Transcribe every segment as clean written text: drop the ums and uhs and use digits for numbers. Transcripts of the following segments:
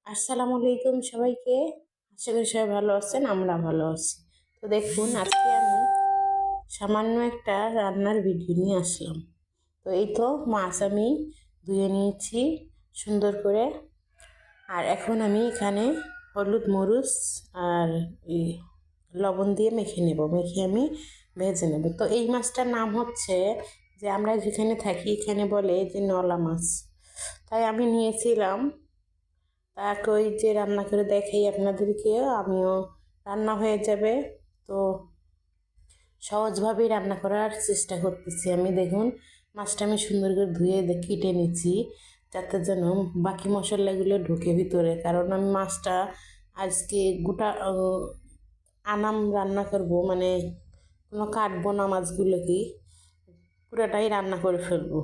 আসসালামু আলাইকুম সবাইকে। আশা করি সবাই ভালো আছেন, আমরা ভালো আছি। তো দেখুন, আজকে আমি সামান্য একটা রান্নার ভিডিও নিয়ে আসলাম। তো এই তো মাছ আমি ধুয়ে নিয়েছি সুন্দর করে। আর এখন আমি এখানে হলুদ মরিচ আর এই লবণ দিয়ে মেখে নেব, মেখে আমি ভেজে নেব। তো এই মাছটার নাম হচ্ছে, যে আমরা যেখানে থাকি এখানে বলে যে নলা মাছ। তাই আমি নিয়েছিলাম, তাকে ওই যে রান্না করে দেখাই আপনাদেরকে, আমিও রান্না হয়ে যাবে। তো সহজভাবেই রান্না করার চেষ্টা করতেছি আমি। দেখুন, মাছটা আমি সুন্দর করে ধুয়ে কেটে নিচ্ছি, যাতে যেন বাকি মশলাগুলো ঢুকে ভিতরে। কারণ আমি মাছটা আজকে গোটা আনাম রান্না করব, মানে কোনো কাটবো না মাছগুলোকে, পুরোটাই রান্না করে ফেলবো।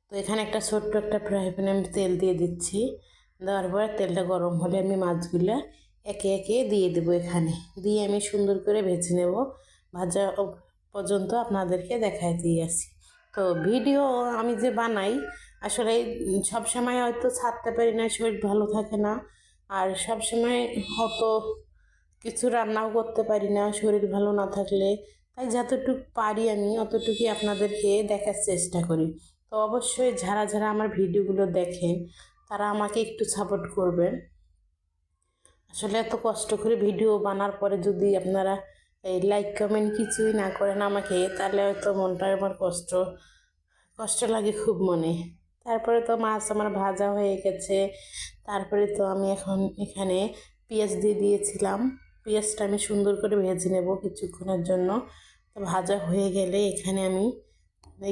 তো এখানে একটা ছোট্ট একটা ফ্রাই প্যানে আমি তেল দিয়ে দিচ্ছি। দেওয়ার পর তেলটা গরম হলে আমি মাছগুলো একে একে দিয়ে দেবো। এখানে দিয়ে আমি সুন্দর করে ভেজে নেব। ভাজা পর্যন্ত আপনাদেরকে দেখাই দিয়ে আসি। তো ভিডিও আমি যে বানাই, আসলে সব সময় হয়তো ছাড়তে পারি না, শরীর ভালো থাকে না। আর সব সময় অত কিছু রান্নাও করতে পারি না শরীর ভালো না থাকলে। তাই যতটুকু পারি আমি অতটুকুই আপনাদেরকে দেখার চেষ্টা করি। তো অবশ্যই যারা যারা আমার ভিডিওগুলো দেখেন, তারা আমাকে একটু সাপোর্ট করবেন। আসলে এত কষ্ট করে ভিডিও বানার পরে যদি আপনারা এই লাইক কমেন্ট কিছুই না করেন আমাকে, তাহলে হয়তো মনটা আমার কষ্ট কষ্ট লাগে খুব মনে। তারপরে তো মাছ আমার ভাজা হয়ে গেছে। তারপরে তো আমি এখন এখানে পেঁয়াজ দিয়ে দিয়েছিলাম। পেঁয়াজটা আমি সুন্দর করে ভেজে নেব কিছুক্ষণের জন্য। তো ভাজা হয়ে গেলে এখানে আমি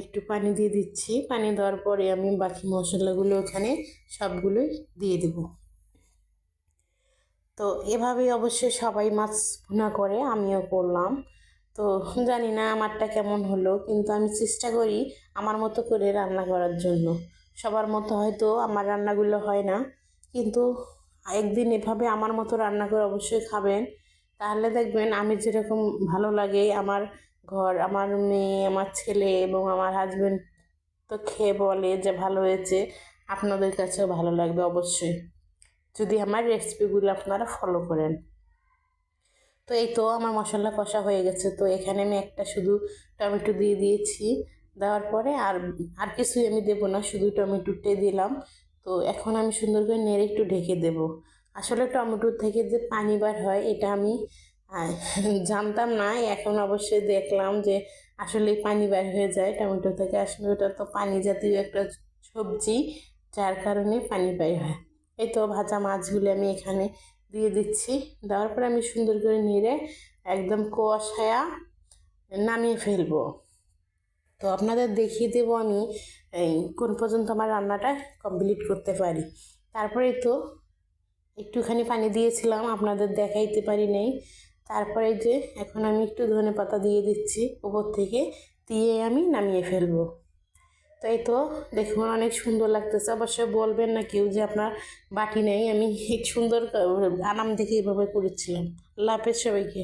একটু পানি দিয়ে দিচ্ছি। পানি দেওয়ার পরে আমি বাকি মশলাগুলো এখানে সবগুলোই দিয়ে দেব। তো এভাবেই অবশ্যই সবাই মাছ ভুনা করে, আমিও করলাম। তো জানি না আমারটা কেমন হলো, কিন্তু আমি চেষ্টা করি আমার মতো করে রান্না করার জন্য। সবার মতো হয়তো আমার রান্নাগুলো হয় না, কিন্তু একদিন এভাবে আমার মতো রান্না করে অবশ্যই খাবেন। তাহলে দেখবেন আমি যেরকম ভালো লাগে, আমার ঘর, আমার মেয়ে, আমার ছেলে এবং আমার হাজব্যান্ড তো খেয়ে বলে যে ভালো হয়েছে। আপনাদের কাছেও ভালো লাগবে অবশ্যই, যদি আমার রেসিপিগুলো আপনারা ফলো করেন। তো এই তো আমার মশলা কষা হয়ে গেছে। তো এখানে আমি একটা শুধু টমেটো দিয়ে দিয়েছি। দেওয়ার পরে আর আর কিছুই আমি দেবো না, শুধু টমেটোটাই দিলাম। তো এখন আমি সুন্দর করে নেড়ে একটু ঢেকে দেব। আসলে টমেটোর থেকে যে পানি বার হয় এটা আমি জানতাম না, এখন অবশ্যই দেখলাম যে আসলে পানি বার হয়ে যায় টমেটো থেকে। আসলে ওটা তো পানি জাতীয় একটা সবজি, যার কারণে পানি বের হয়। এই তো ভাজা মাছগুলো আমি এখানে দিয়ে দিচ্ছি। দেওয়ার পরে আমি সুন্দর করে নেড়ে একদম কষায়া নামিয়ে ফেলবো। তো আপনাদের দেখিয়ে দেবো আমি এই কোন পর্যন্ত আমার রান্নাটা কমপ্লিট করতে পারি। তারপরে তো একটুখানি পানি দিয়েছিলাম, আপনাদের দেখাইতে পারি নাই। তারপরে যে এখন আমি একটু ধনেপাতা দিয়ে দিচ্ছি উপর থেকে, দিয়ে আমি নামিয়ে ফেলবো। তো এই তো দেখুন, অনেক সুন্দর লাগতেছে। অবশ্যই বলবেন না কেউ যে আপনার বাটি নেই, আমি সুন্দর আনাম দেখে এভাবে করেছিলাম। আল্লাহ হাফেজ সবাইকে।